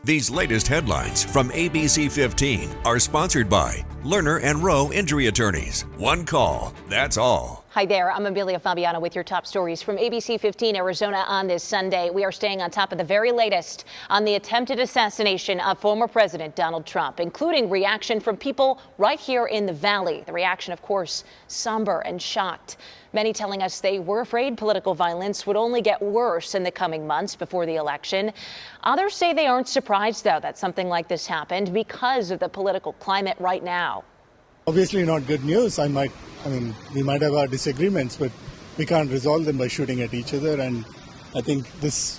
These latest headlines from ABC15 are sponsored by Lerner and Rowe Injury Attorneys. One call, that's all. Hi there, I'm Amelia Fabiano with your top stories from ABC15 Arizona on this Sunday. We are staying on top of the very latest on the attempted assassination of former President Donald Trump, including reaction from people right here in the Valley. The reaction, of course, somber and shocked. Many telling us they were afraid political violence would only get worse in the coming months before the election. Others say they aren't surprised, though, that something like this happened because of the political climate right now. Obviously not good news. We might have our disagreements, but we can't resolve them by shooting at each other. And I think this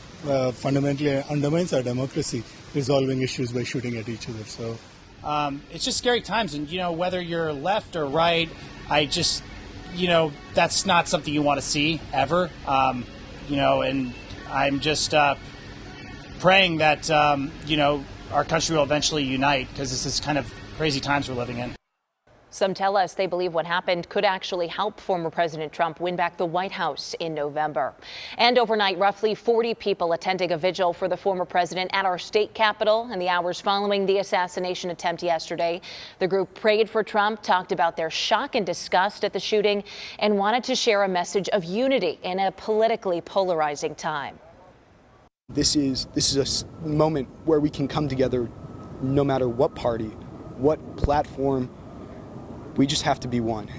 fundamentally undermines our democracy, resolving issues by shooting at each other. So it's just scary times. And, whether you're left or right, that's not something you want to see ever. And I'm just praying that, our country will eventually unite, because this is kind of crazy times we're living in. Some tell us they believe what happened could actually help former President Trump win back the White House in November. And overnight, roughly 40 people attending a vigil for the former president at our state capitol in the hours following the assassination attempt yesterday. The group prayed for Trump, talked about their shock and disgust at the shooting, and wanted to share a message of unity in a politically polarizing time. This is a moment where we can come together no matter what party, what platform. We just have to be one.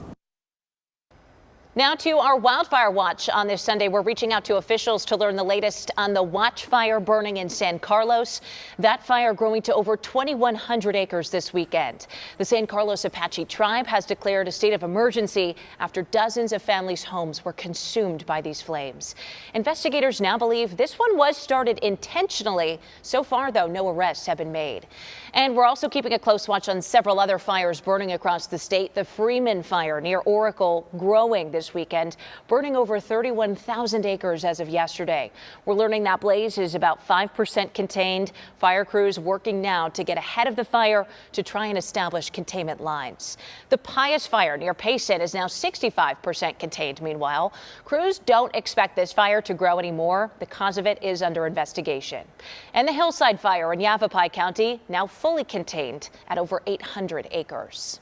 Now to our Wildfire Watch on this Sunday. We're reaching out to officials to learn the latest on the watch fire burning in San Carlos. That fire growing to over 2,100 acres this weekend. The San Carlos Apache tribe has declared a state of emergency after dozens of families' homes were consumed by these flames. Investigators now believe this one was started intentionally. So far, though, no arrests have been made. And we're also keeping a close watch on several other fires burning across the state. The Freeman fire near Oracle growing this weekend, burning over 31,000 acres as of yesterday. We're learning that blaze is about 5% contained. Fire crews working now to get ahead of the fire to try and establish containment lines. The Pius fire near Payson is now 65% contained. Meanwhile, crews don't expect this fire to grow anymore. The cause of it is under investigation. And the Hillside fire in Yavapai County now fully contained at over 800 acres.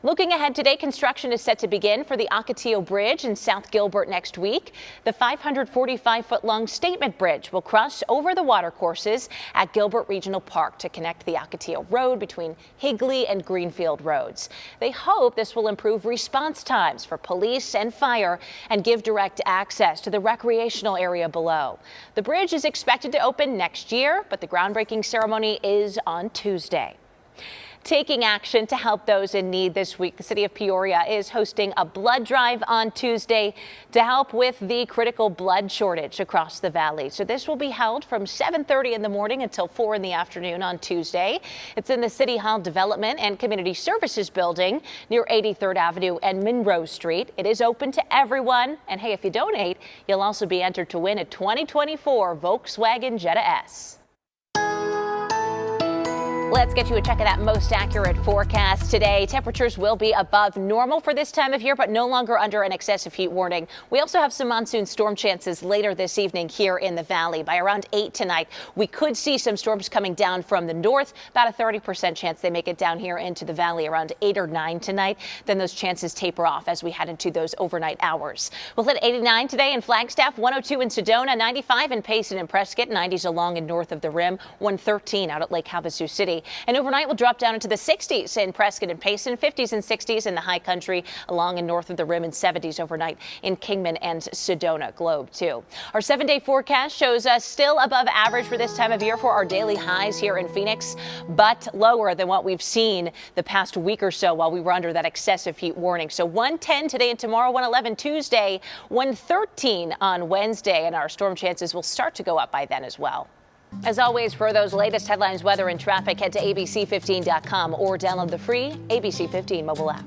Looking ahead today, construction is set to begin for the Ocotillo Bridge in South Gilbert next week. The 545-foot-long Statement Bridge will cross over the watercourses at Gilbert Regional Park to connect the Ocotillo Road between Higley and Greenfield roads. They hope this will improve response times for police and fire and give direct access to the recreational area below. The bridge is expected to open next year, but the groundbreaking ceremony is on Tuesday. Taking action to help those in need this week, the city of Peoria is hosting a blood drive on Tuesday to help with the critical blood shortage across the valley. So this will be held from 7:30 in the morning until 4 in the afternoon on Tuesday. It's in the City Hall Development and Community Services building near 83rd Avenue and Monroe Street. It is open to everyone. And hey, if you donate, you'll also be entered to win a 2024 Volkswagen Jetta S. Let's get you a check of that most accurate forecast today. Temperatures will be above normal for this time of year, but no longer under an excessive heat warning. We also have some monsoon storm chances later this evening here in the valley. By around 8 tonight, we could see some storms coming down from the north. About a 30% chance they make it down here into the valley around 8 or 9 tonight. Then those chances taper off as we head into those overnight hours. We'll hit 89 today in Flagstaff, 102 in Sedona, 95 in Payson and Prescott, 90s along and north of the rim, 113 out at Lake Havasu City. And overnight we'll drop down into the 60s in Prescott and Payson, 50s and 60s in the high country along and north of the rim, and 70s overnight in Kingman and Sedona Globe too. Our 7-day forecast shows us still above average for this time of year for our daily highs here in Phoenix, but lower than what we've seen the past week or so while we were under that excessive heat warning. So 110 today and tomorrow, 111 Tuesday, 113 on Wednesday, and our storm chances will start to go up by then as well. As always, for those latest headlines, weather, and traffic, head to abc15.com or download the free ABC15 mobile app.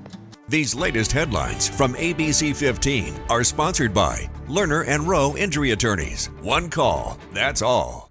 These latest headlines from ABC15 are sponsored by Lerner and Rowe Injury Attorneys. One call, that's all.